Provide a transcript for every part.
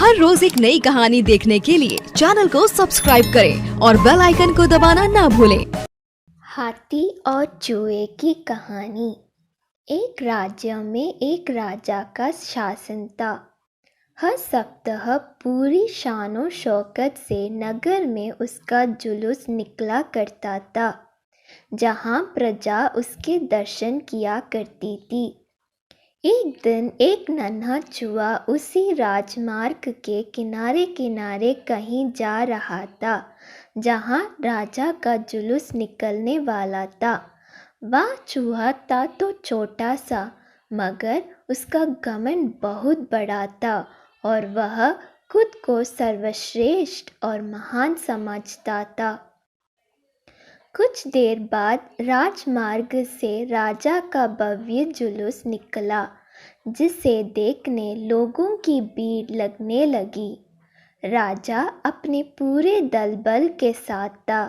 हर रोज एक नई कहानी देखने के लिए चैनल को सब्सक्राइब करें और बेल आइकन को दबाना ना भूलें। हाथी और चूहे की कहानी। एक राज्य में एक राजा का शासन था। हर सप्ताह पूरी शानो शौकत से नगर में उसका जुलूस निकला करता था, जहाँ प्रजा उसके दर्शन किया करती थी। एक दिन एक नन्हा चूहा उसी राजमार्ग के किनारे किनारे कहीं जा रहा था, जहाँ राजा का जुलूस निकलने वाला था। वह चूहा था तो छोटा सा, मगर उसका घमंड बहुत बड़ा था और वह खुद को सर्वश्रेष्ठ और महान समझता था। कुछ देर बाद राजमार्ग से राजा का भव्य जुलूस निकला, जिसे देखने लोगों की भीड़ लगने लगी। राजा अपने पूरे दल बल के साथ था।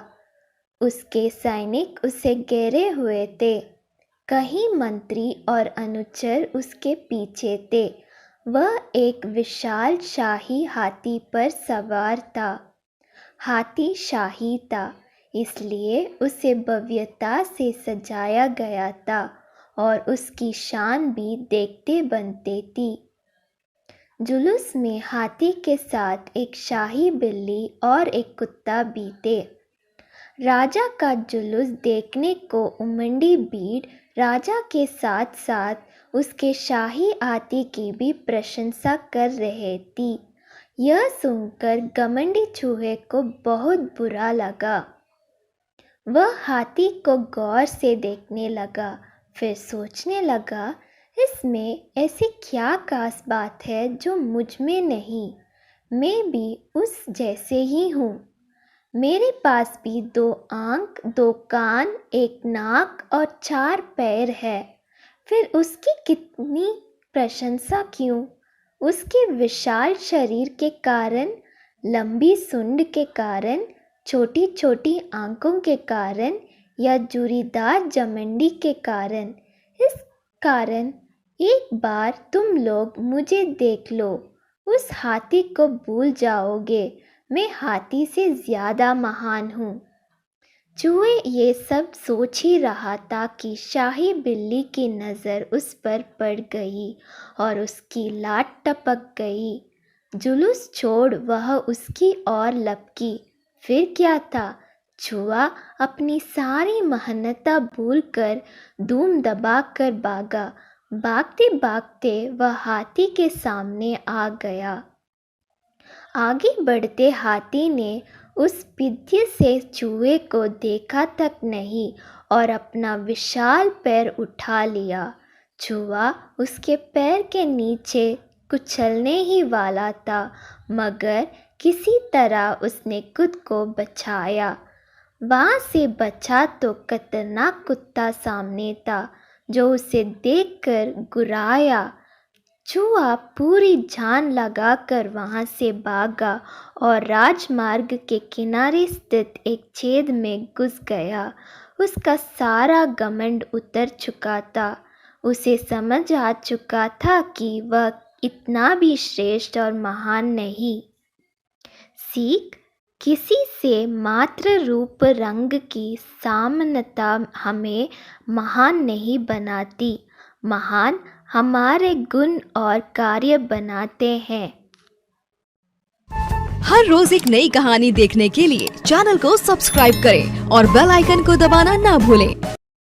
उसके सैनिक उसे घेरे हुए थे। कई मंत्री और अनुचर उसके पीछे थे। वह एक विशाल शाही हाथी पर सवार था। हाथी शाही था, इसलिए उसे भव्यता से सजाया गया था और उसकी शान भी देखते बनते थी। जुलूस में हाथी के साथ एक शाही बिल्ली और एक कुत्ता भी थे। राजा का जुलूस देखने को उमड़ी भीड़ राजा के साथ साथ उसके शाही हाथी की भी प्रशंसा कर रही थी। यह सुनकर घमंडी चूहे को बहुत बुरा लगा। वह हाथी को गौर से देखने लगा, फिर सोचने लगा, इसमें ऐसी क्या खास बात है जो मुझ में नहीं। मैं भी उस जैसे ही हूँ। मेरे पास भी 2 आँख, 2 कान, 1 नाक और 4 पैर है। फिर उसकी कितनी प्रशंसा क्यों? उसके विशाल शरीर के कारण, लंबी सूंड के कारण, छोटी छोटी आंखों के कारण या जूरीदार जमंडी के कारण? इस कारण एक बार तुम लोग मुझे देख लो, उस हाथी को भूल जाओगे। मैं हाथी से ज़्यादा महान हूँ। चूहे ये सब सोच ही रहा था कि शाही बिल्ली की नज़र उस पर पड़ गई और उसकी लात टपक गई। जुलूस छोड़ वह उसकी ओर लपकी। फिर क्या था, चूहा अपनी सारी मेहनत भूलकर धूम दबाकर भागा। भागते भागते वह हाथी के सामने आ गया। आगे बढ़ते हाथी ने उस विद्य से चूहे को देखा तक नहीं और अपना विशाल पैर उठा लिया। चूहा उसके पैर के नीचे कुचलने ही वाला था, मगर किसी तरह उसने खुद को बचाया। वहाँ से बचा तो खतरनाक कुत्ता सामने था, जो उसे देखकर गुर्राया। चूहा पूरी जान लगाकर वहाँ से भागा और राजमार्ग के किनारे स्थित एक छेद में घुस गया। उसका सारा घमंड उतर चुका था। उसे समझ आ चुका था कि वह इतना भी श्रेष्ठ और महान नहीं। सीख: किसी से मात्र रूप रंग की समानता हमें महान नहीं बनाती, महान हमारे गुण और कार्य बनाते हैं। हर रोज एक नई कहानी देखने के लिए चैनल को सब्सक्राइब करें और बेल आइकन को दबाना ना भूलें।